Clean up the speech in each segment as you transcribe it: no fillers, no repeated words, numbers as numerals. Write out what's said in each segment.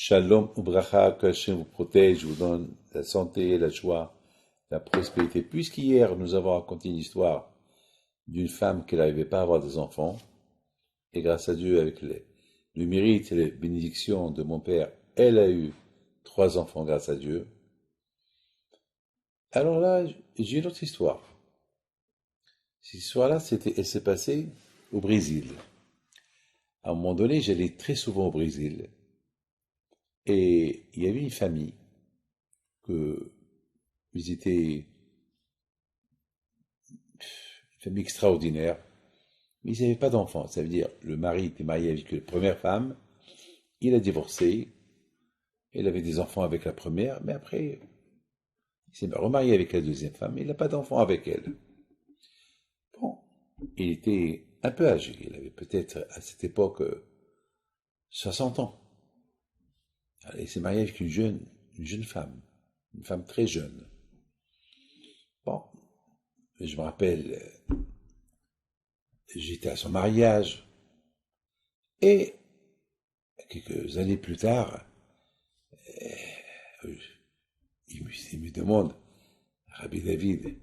Shalom Ubracha, que Hachem vous protège, vous donne la santé, la joie, la prospérité. Puisqu'hier, nous avons raconté une histoire d'une femme qui n'arrivait pas à avoir des enfants, et grâce à Dieu, avec le mérite et les bénédictions de mon père, elle a eu 3 enfants grâce à Dieu. Alors là, j'ai une autre histoire. Cette histoire-là, elle s'est passée au Brésil. À un moment donné, j'allais très souvent au Brésil. Et il y avait une famille que ils étaient une famille extraordinaire, mais ils n'avaient pas d'enfants. Ça veut dire le mari était marié avec la première femme, il a divorcé, il avait des enfants avec la première, mais après il s'est remarié avec la deuxième femme, il n'a pas d'enfants avec elle. Bon, il était un peu âgé, il avait peut-être à cette époque 60 ans. Alors, il s'est marié avec une jeune femme, une femme très jeune. Bon, je me rappelle, j'étais à son mariage, et quelques années plus tard, il me demande, Rabbi David,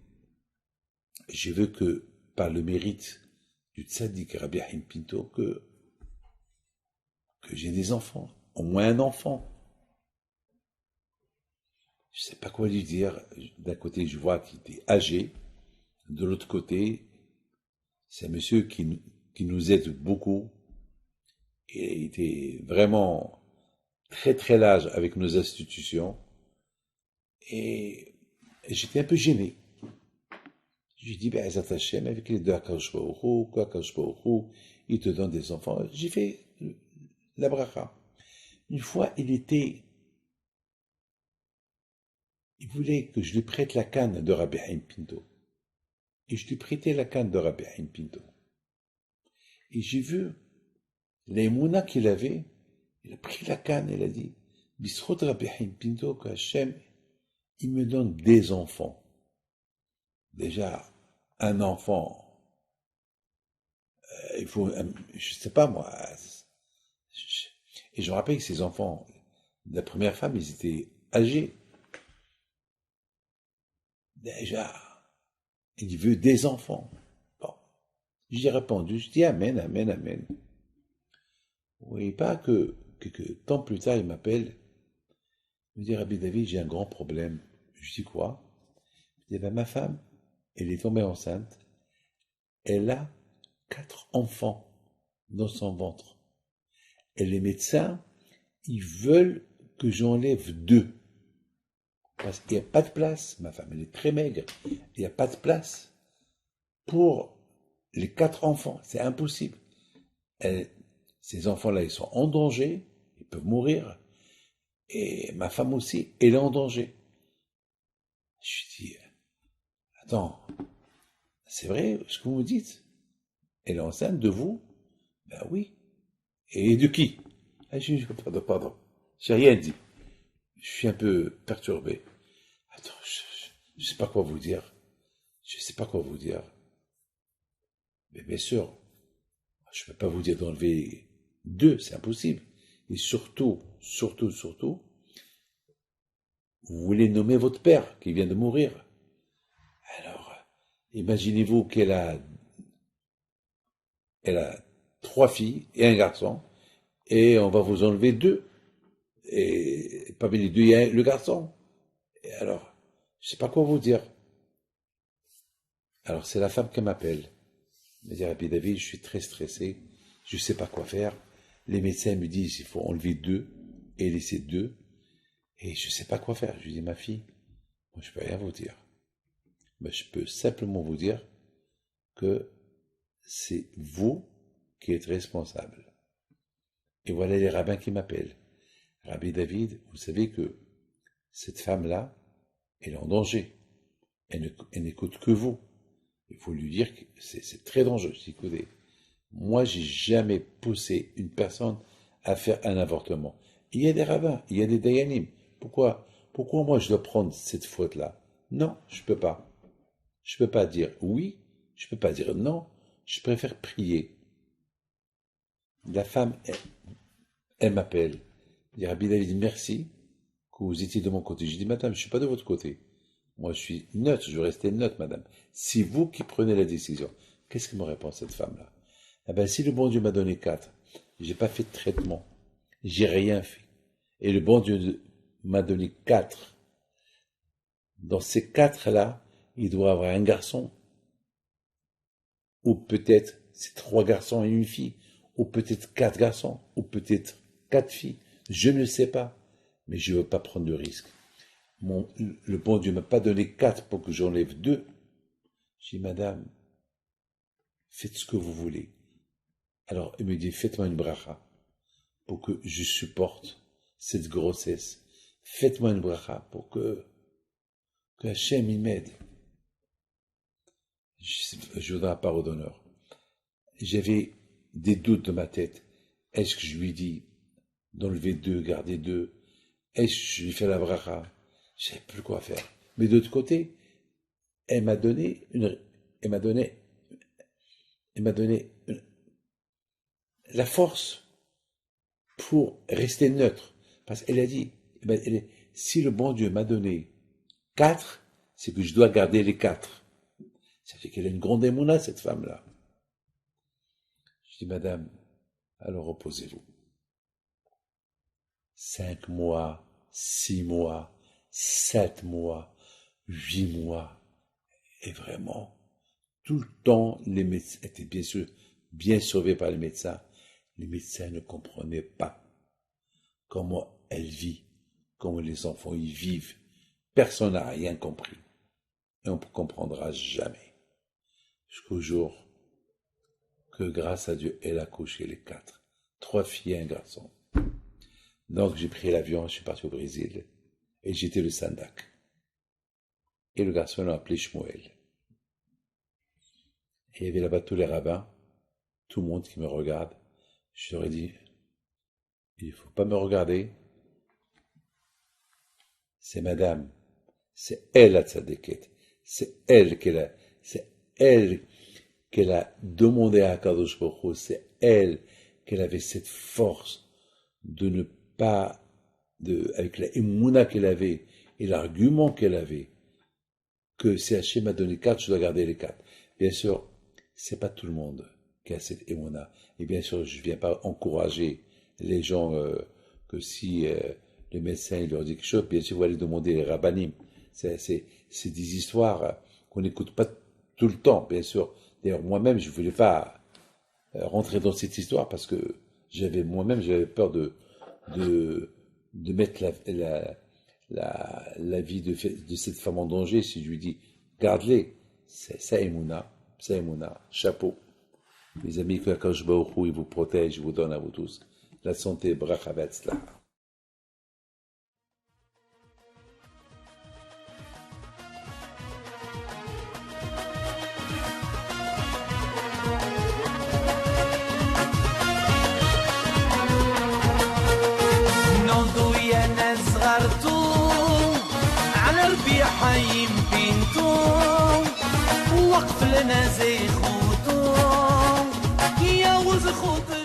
je veux que, par le mérite du tzaddik Rabbi Haim Pinto, que j'ai des enfants, au moins un enfant. Je ne sais pas quoi lui dire. D'un côté, je vois qu'il était âgé. De l'autre côté, c'est un monsieur qui nous aide beaucoup. Et il était vraiment très très large avec nos institutions. Et j'étais un peu gêné. J'ai dit, ben, Ezat Hashem, avec les deux Akadosh Baruch Hu, quoi Akadosh Baruch Hu, il te donne des enfants. J'ai fait la bracha. Une fois, il voulait que je lui prête la canne de Rabbi Haim Pinto. Et je lui prêtais la canne de Rabbi Haim Pinto. Et j'ai vu l'aïmouna qu'il avait, il a pris la canne et il a dit, Bisrot Rabbi Haim Pinto, que Hashem, il me donne des enfants. Déjà, un enfant, il faut, je sais pas moi. Et je me rappelle que ces enfants, la première femme, ils étaient âgés. Déjà, il veut des enfants. Bon, j'ai répondu, je dis Amen, Amen, Amen. Oui, pas que quelques temps plus tard, il m'appelle, il me dit Rabbi David, j'ai un grand problème. Je dis quoi? Il dit, ben, ma femme, elle est tombée enceinte, elle a 4 enfants dans son ventre. Et les médecins, ils veulent que j'enlève 2. Parce qu'il n'y a pas de place, ma femme, elle est très maigre, il n'y a pas de place pour les 4 enfants, c'est impossible. Ces enfants-là, ils sont en danger, ils peuvent mourir, et ma femme aussi, elle est en danger. Je dis, attends, c'est vrai ce que vous me dites? Elle est enceinte de vous? Ben oui. Et de qui? Ah, je dis, pardon, j'ai rien dit. Je suis un peu perturbé. Attends, je sais pas quoi vous dire. Je sais pas quoi vous dire. Mais bien sûr, je peux pas vous dire d'enlever 2, c'est impossible. Et surtout, vous voulez nommer votre père qui vient de mourir. Alors, imaginez-vous elle a 3 filles et un garçon, et on va vous enlever 2. Et parmi les 2, il y a le garçon. Et alors, je sais pas quoi vous dire. Alors, c'est la femme qui m'appelle. Elle me dit, Rabbi David, je suis très stressé, je sais pas quoi faire. Les médecins me disent, il faut enlever 2 et laisser 2. Et je sais pas quoi faire. Je lui dis, ma fille, moi, je peux rien vous dire. Mais je peux simplement vous dire que c'est vous qui êtes responsable. Et voilà les rabbins qui m'appellent. Rabbi David, vous savez que cette femme-là, elle est en danger. Elle n'écoute que vous. Il faut lui dire que c'est très dangereux. Écoutez, moi, j'ai jamais poussé une personne à faire un avortement. Il y a des rabbins, il y a des dayanim. Pourquoi moi je dois prendre cette faute-là? Non, je peux pas. Je peux pas dire oui, je peux pas dire non. Je préfère prier. La femme, elle m'appelle. Il dit, Rabbi David, merci que vous étiez de mon côté. Je dis, madame, je ne suis pas de votre côté. Moi, je suis neutre, je veux rester neutre, madame. C'est vous qui prenez la décision. Qu'est-ce que me répond cette femme-là? Eh bien, si le bon Dieu m'a donné 4, j'ai pas fait de traitement, j'ai rien fait. Et le bon Dieu m'a donné 4. Dans ces 4-là, il doit avoir un garçon, ou peut-être c'est 3 garçons et une fille, ou peut-être 4 garçons, ou peut-être 4 filles. Je ne sais pas, mais je ne veux pas prendre de risque. Le bon Dieu ne m'a pas donné 4 pour que j'enlève 2. Je dis, madame, faites ce que vous voulez. Alors, il me dit, faites-moi une bracha pour que je supporte cette grossesse. Faites-moi une bracha pour que Hachem il m'aide. Je voudrais la parole d'honneur. J'avais des doutes dans ma tête. Est-ce que je lui dis d'enlever 2, garder 2? Est-ce que je lui fais la bracha? Je ne savais plus quoi faire. Mais de l'autre côté, elle m'a donné la force pour rester neutre. Parce qu'elle a dit, si le bon Dieu m'a donné 4, c'est que je dois garder les 4. Ça fait qu'elle a une grande émouna, cette femme-là. Je dis, madame, alors reposez-vous. 5 mois, 6 mois, 7 mois, 8 mois. Et vraiment, tout le temps, les médecins étaient bien sûr bien sauvés par les médecins. Les médecins ne comprenaient pas comment elle vit, comment les enfants y vivent. Personne n'a rien compris. Et on ne comprendra jamais. Jusqu'au jour que, grâce à Dieu, elle a couché les 4. 3 filles et un garçon. Donc j'ai pris l'avion, je suis parti au Brésil. Et j'étais le Sandak. Et le garçon l'a appelé Shmuel. Et il y avait là-bas tous les rabbins, tout le monde qui me regarde. Je leur ai dit, il ne faut pas me regarder. C'est madame. C'est elle la tzadékette. C'est elle qu'elle a demandé à Kadosh Baruch Hu. C'est elle qu'elle avait cette force de ne pas, avec la émouna qu'elle avait et l'argument qu'elle avait, que si Hachem m'a donné 4, je dois garder les 4. Bien sûr, c'est pas tout le monde qui a cette émouna. Et bien sûr, je viens pas encourager les gens que si le médecin il leur dit quelque chose, bien sûr, vous allez demander les rabbanim. C'est des histoires qu'on n'écoute pas tout le temps, bien sûr. D'ailleurs, moi-même, je voulais pas rentrer dans cette histoire parce que j'avais peur de mettre la vie de cette femme en danger si je lui dis garde-les. C'est ça Emouna, chapeau. Mes amis, que Akadosh Baruch Hu, il vous protège, il vous donne à vous tous la santé, bracha v'atzlacha. حيم بنتو وقف لنا زي خوتو يا وز خوتو